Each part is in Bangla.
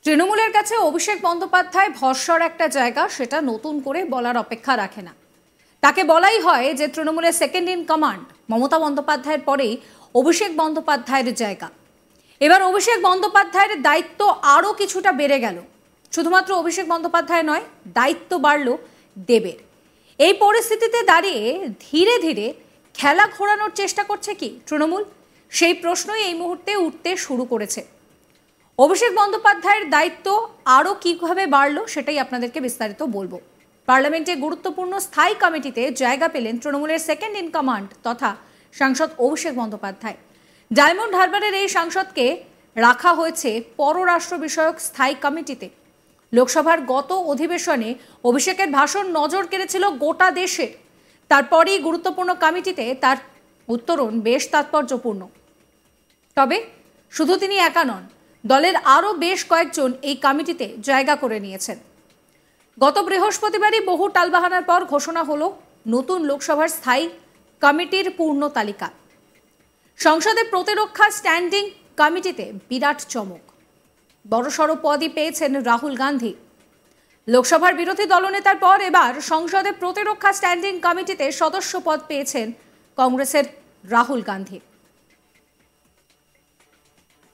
তৃণমূলের কাছে অভিষেক বন্দ্যোপাধ্যায় ভরসার একটা জায়গা, সেটা নতুন করে বলার অপেক্ষা রাখে না। তাকে বলাই হয় যে তৃণমূলের সেকেন্ড ইন কমান্ড মমতা বন্দ্যোপাধ্যায়ের পরেই অভিষেক বন্দ্যোপাধ্যায়ের জায়গা। এবার অভিষেক বন্দ্যোপাধ্যায়ের দায়িত্ব আরও কিছুটা বেড়ে গেল। শুধুমাত্র অভিষেক বন্দ্যোপাধ্যায় নয়, দায়িত্ব বাড়ল দেবের। এই পরিস্থিতিতে দাঁড়িয়ে ধীরে ধীরে খেলা ঘোরানোর চেষ্টা করছে কি তৃণমূল? সেই প্রশ্নই এই মুহূর্তে উঠতে শুরু করেছে। অভিষেক বন্দ্যোপাধ্যায়ের দায়িত্ব আরও কীভাবে বাড়ল সেটাই আপনাদেরকে বিস্তারিত বলবো। পার্লামেন্টে গুরুত্বপূর্ণ স্থায়ী কমিটিতে জায়গা পেলেন তৃণমূলের সেকেন্ড ইন কমান্ড তথা সাংসদ অভিষেক বন্দ্যোপাধ্যায়। ডায়মন্ড হারবারের এই সাংসদকে রাখা হয়েছে পররাষ্ট্র বিষয়ক স্থায়ী কমিটিতে। লোকসভার গত অধিবেশনে অভিষেকের ভাষণ নজর কেড়েছিল গোটা দেশে। তারপরেই গুরুত্বপূর্ণ কমিটিতে তার উত্তরণ বেশ তাৎপর্যপূর্ণ। তবে শুধু তিনি একা নন, দলের আরও বেশ কয়েকজন এই কমিটিতে জায়গা করে নিয়েছেন। গত বৃহস্পতিবারই বহু টালবাহানার পর ঘোষণা হলো নতুন লোকসভার স্থায়ী কমিটির পূর্ণ তালিকা। সংসদে প্রতিরক্ষা স্ট্যান্ডিং কমিটিতে বিরাট চমক। বড়সড় পদই পেয়েছেন রাহুল গান্ধী। লোকসভার বিরোধী দলনেতার পর এবার সংসদে প্রতিরক্ষা স্ট্যান্ডিং কমিটিতে সদস্য পদ পেয়েছেন কংগ্রেসের রাহুল গান্ধী।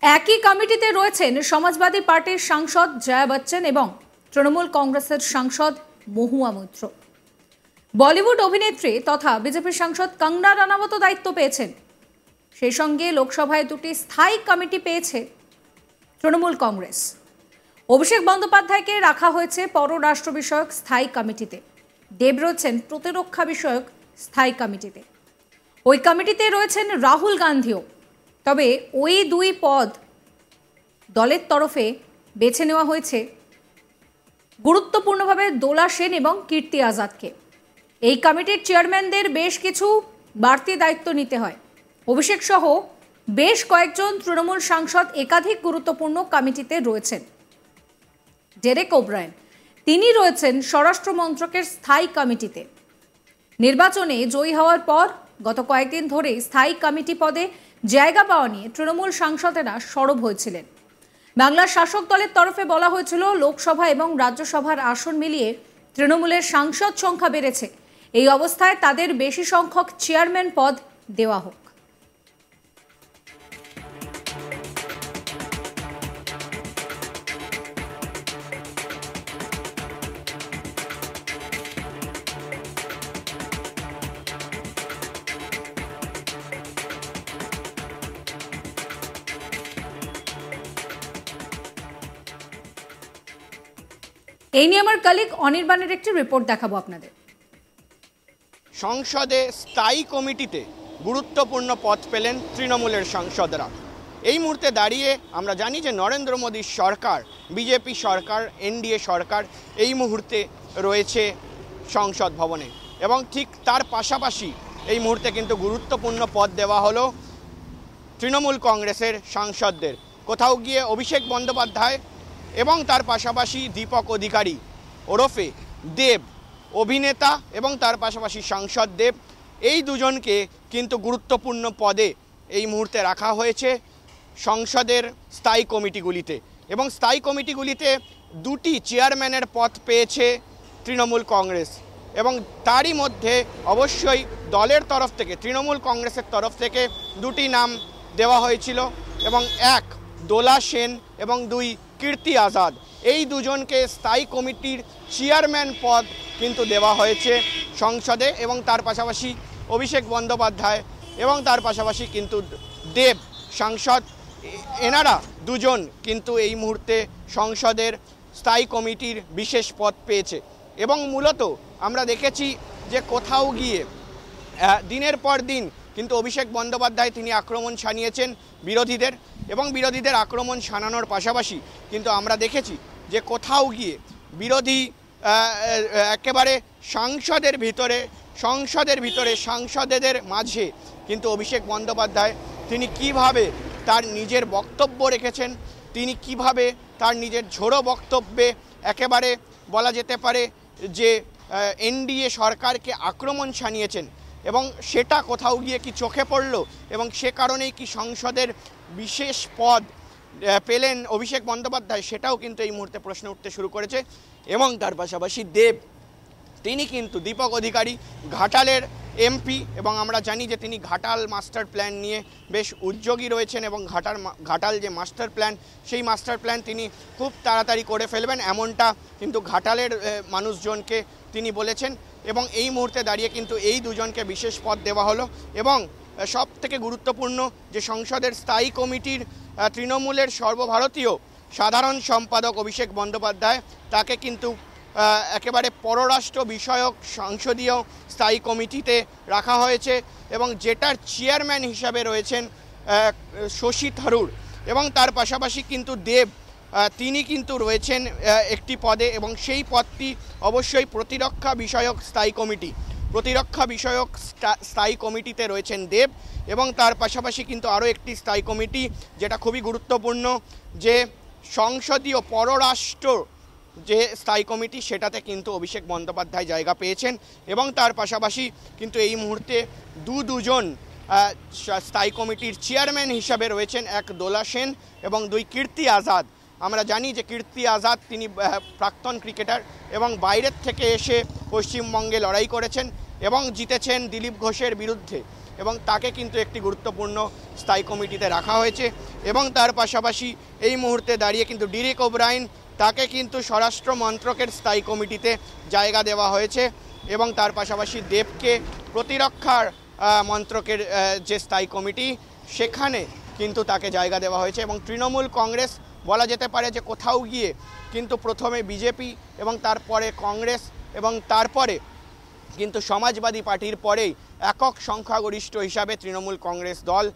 একই কমিটিতে রয়েছেন সমাজবাদী পার্টির সাংসদ জয়া বচ্চন এবং তৃণমূল কংগ্রেসের সাংসদ মহুয়া মৈত্র। বলিউড অভিনেত্রী তথা বিজেপির সাংসদ কঙ্গনা রানাওয়াতও দায়িত্ব পেয়েছেন। সেই সঙ্গে লোকসভায় দুটি স্থায়ী কমিটি পেয়েছে তৃণমূল কংগ্রেস। অভিষেক বন্দ্যোপাধ্যায়কে রাখা হয়েছে পররাষ্ট্র বিষয়ক স্থায়ী কমিটিতে। দেব রয়েছেন প্রতিরক্ষা বিষয়ক স্থায়ী কমিটিতে। ওই কমিটিতে রয়েছেন রাহুল গান্ধীও। তবে ওই দুই পদ দলের তরফে বেছে নেওয়া হয়েছে গুরুত্বপূর্ণভাবে দোলা সেন এবং কীর্তি আজাদকে। এই কমিটির চেয়ারম্যানদের বেশ কিছু বাড়তি দায়িত্ব নিতে হয়। অভিষেক সহ বেশ কয়েকজন তৃণমূল সাংসদ একাধিক গুরুত্বপূর্ণ কমিটিতে রয়েছেন। ডেরেক ওব্রায়েন, তিনি রয়েছেন স্বরাষ্ট্র মন্ত্রকের স্থায়ী কমিটিতে। নির্বাচনে জয়ী হওয়ার পর গত কয়েকদিন ধরে স্থায়ী কমিটি পদে জায়গা পাওয়া নিয়ে তৃণমূল সাংসদেরা সরব হয়েছিলেন। বাংলার শাসক দলের তরফে বলা হয়েছিল লোকসভা এবং রাজ্যসভার আসন মিলিয়ে তৃণমূলের সাংসদ সংখ্যা বেড়েছে। এই অবস্থায় তাদের বেশি সংখ্যক চেয়ারম্যান পদ দেওয়া হোক। এই নিয়ে আমার কলিগ অনির্বাণের একটি রিপোর্ট দেখাবো আপনাদের। সংসদে স্থায়ী কমিটিতে গুরুত্বপূর্ণ পদ পেলেন তৃণমূলের সাংসদরা। এই মুহূর্তে দাঁড়িয়ে আমরা জানি যে নরেন্দ্র মোদীর সরকার, বিজেপি সরকার, এনডিএ সরকার এই মুহূর্তে রয়েছে সংসদ ভবনে এবং ঠিক তার পাশাপাশি এই মুহূর্তে কিন্তু গুরুত্বপূর্ণ পদ দেওয়া হলো তৃণমূল কংগ্রেসের সাংসদদের। কোথাও গিয়ে অভিষেক বন্দ্যোপাধ্যায় এবং তার পাশাপাশি দীপক অধিকারী ওরফে দেব, অভিনেতা এবং তার পাশাপাশি সাংসদ দেব, এই দুজনকে কিন্তু গুরুত্বপূর্ণ পদে এই মুহূর্তে রাখা হয়েছে সংসদের স্থায়ী কমিটিগুলিতে। এবং স্থায়ী কমিটিগুলিতে দুটি চেয়ারম্যানের পদ পেয়েছে তৃণমূল কংগ্রেস এবং তারই মধ্যে অবশ্যই দলের তরফ থেকে, তৃণমূল কংগ্রেসের তরফ থেকে দুটি নাম দেওয়া হয়েছিল এবং এক দোলা সেন এবং দুই কীর্তি আজাদ, এই দুজনকে স্থায়ী কমিটির চেয়ারম্যান পদ কিন্তু দেওয়া হয়েছে সংসদে। এবং তার পাশাপাশি অভিষেক বন্দ্যোপাধ্যায় এবং তার পাশাপাশি কিন্তু দেব সাংসদ, এনারা দুজন কিন্তু এই মুহূর্তে সংসদের স্থায়ী কমিটির বিশেষ পদ পেয়েছে। এবং মূলত আমরা দেখেছি যে কোথাও গিয়ে দিনের পর দিন কিন্তু অভিষেক বন্দ্যোপাধ্যায় তিনি আক্রমণ শানিয়েছেন বিরোধীদের এবং বিরোধীদের আক্রমণ শানানোর পাশাপাশি কিন্তু আমরা দেখেছি যে কোথাও গিয়ে বিরোধী একেবারে সংসদের ভিতরে সাংসদেদের মাঝে কিন্তু অভিষেক বন্দ্যোপাধ্যায় তিনি কিভাবে তার নিজের বক্তব্য রেখেছেন, তিনি কিভাবে তার নিজের ঝোড়ো বক্তব্যে একেবারে বলা যেতে পারে যে এনডিএ সরকারকে আক্রমণ শানিয়েছেন এবং সেটা কোথাও গিয়ে কি চোখে পড়ল এবং সে কারণেই কি সংসদের বিশেষ পদ পেলেন অভিষেক বন্দ্যোপাধ্যায়, সেটাও কিন্তু এই মুহূর্তে প্রশ্ন উঠতে শুরু করেছে। এবং তার পাশাপাশি দেব, তিনি কিন্তু দীপক অধিকারী ঘাটালের এমপি, এবং আমরা জানি যে তিনি ঘাটাল মাস্টার প্ল্যান নিয়ে বেশ উদ্যোগী রয়েছেন, এবং ঘাটাল যে মাস্টার প্ল্যান, সেই মাস্টার প্ল্যান তিনি খুব তাড়াতাড়ি করে ফেলবেন, এমনটা কিন্তু ঘাটালের মানুষজনকে তিনি বলেছেন। এবং এই মুহূর্তে দাঁড়িয়ে কিন্তু এই দুজনকে বিশেষ পদ দেওয়া হলো। এবং সব থেকে গুরুত্বপূর্ণ যে সংসদের স্থায়ী কমিটির তৃণমূলের সর্বভারতীয় সাধারণ সম্পাদক অভিষেক বন্দ্যোপাধ্যায়, তাকে কিন্তু একেবারে পররাষ্ট্র বিষয়ক সংসদীয় স্থায়ী কমিটিতে রাখা হয়েছে, এবং যেটার চেয়ারম্যান হিসাবে রয়েছেন শশী থারুর। এবং তার পাশাপাশি কিন্তু দেব, তিনি কিন্তু রয়েছেন একটি পদে, এবং সেই পদটি অবশ্যই প্রতিরক্ষা বিষয়ক স্থায়ী কমিটি। প্রতিরক্ষা বিষয়ক স্থায়ী কমিটিতে রয়েছেন দেব, এবং তার পাশাপাশি কিন্তু আরও একটি স্থায়ী কমিটি, যেটা খুবই গুরুত্বপূর্ণ, যে সংসদীয় পররাষ্ট্র যে স্থায়ী কমিটি, সেটাতে কিন্তু অভিষেক বন্দ্যোপাধ্যায় জায়গা পেয়েছেন। এবং তার পাশাপাশি কিন্তু এই মুহূর্তে দুজন স্থায়ী কমিটির চেয়ারম্যান হিসাবে রয়েছেন, এক দোলা সেন এবং দুই কীর্তি আজাদ। আমরা জানি যে কীর্তি আজাদ তিনি প্রাক্তন ক্রিকেটার, এবং বাইরের থেকে এসে পশ্চিমবঙ্গে লড়াই করেছেন এবং জিতেছেন দিলীপ ঘোষের বিরুদ্ধে, এবং তাকে কিন্তু একটি গুরুত্বপূর্ণ স্থায়ী কমিটিতে রাখা হয়েছে। এবং তার পাশাপাশি এই মুহূর্তে দাঁড়িয়ে কিন্তু ডেরেক ওব্রায়েন, তাকে কিন্তু স্বরাষ্ট্র মন্ত্রকের স্থায়ী কমিটিতে জায়গা দেওয়া হয়েছে। এবং তার পাশাপাশি দেবকে প্রতিরক্ষার মন্ত্রকের যে স্থায়ী কমিটি, সেখানে কিন্তু তাকে জায়গা দেওয়া হয়েছে। এবং তৃণমূল কংগ্রেস বলা যেতে পারে যে কোথাও গিয়ে কিন্তু প্রথমে বিজেপি, এবং তারপরে কংগ্রেস, এবং তারপরে কিন্তু সমাজবাদী পার্টির পরেই একক সংখ্যাগরিষ্ঠ হিসাবে তৃণমূল কংগ্রেস দল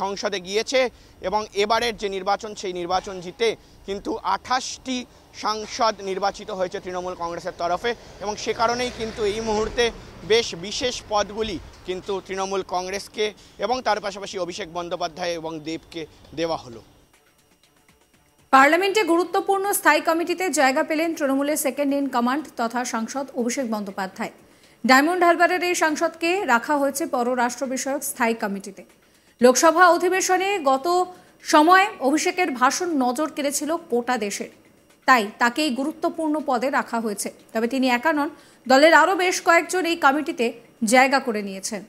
সংসদে গিয়েছে। এবং এবারের যে নির্বাচন, সেই নির্বাচন জিতে কিন্তু 28টি সাংসদ নির্বাচিত হয়েছে তৃণমূল কংগ্রেসের তরফে, এবং সে কারণেই কিন্তু এই মুহূর্তে বেশ বিশেষ পদগুলি কিন্তু তৃণমূল কংগ্রেসকে এবং তার পাশাপাশি অভিষেক বন্দ্যোপাধ্যায় এবং দেবকে দেওয়া হলো। পার্লামেন্টে গুরুত্বপূর্ণ স্থায়ী কমিটিতে জায়গা পেলেন তৃণমূলের সেকেন্ড ইন কমান্ড তথা সাংসদ অভিষেক বন্দ্যোপাধ্যায়। ডায়মন্ড হারবারের এই সাংসদকে রাখা হয়েছে পররাষ্ট্র বিষয়ক স্থায়ী কমিটিতে। লোকসভা অধিবেশনে গত সময়ে অভিষেকের ভাষণ নজর কেড়েছিল গোটা দেশের, তাই তাকেই গুরুত্বপূর্ণ পদে রাখা হয়েছে। তবে তিনি একা নন, দলের আরও বেশ কয়েকজন এই কমিটিতে জায়গা করে নিয়েছেন।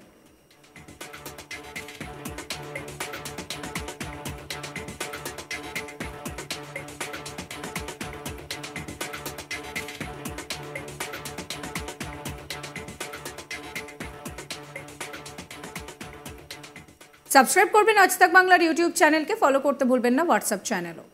সাবস্ক্রাইব করবেন আজ তাক বাংলার ইউটিউব চ্যানেলকে, ফলো করতে ভুলবেন না হোয়াটসঅ্যাপ চ্যানেলও।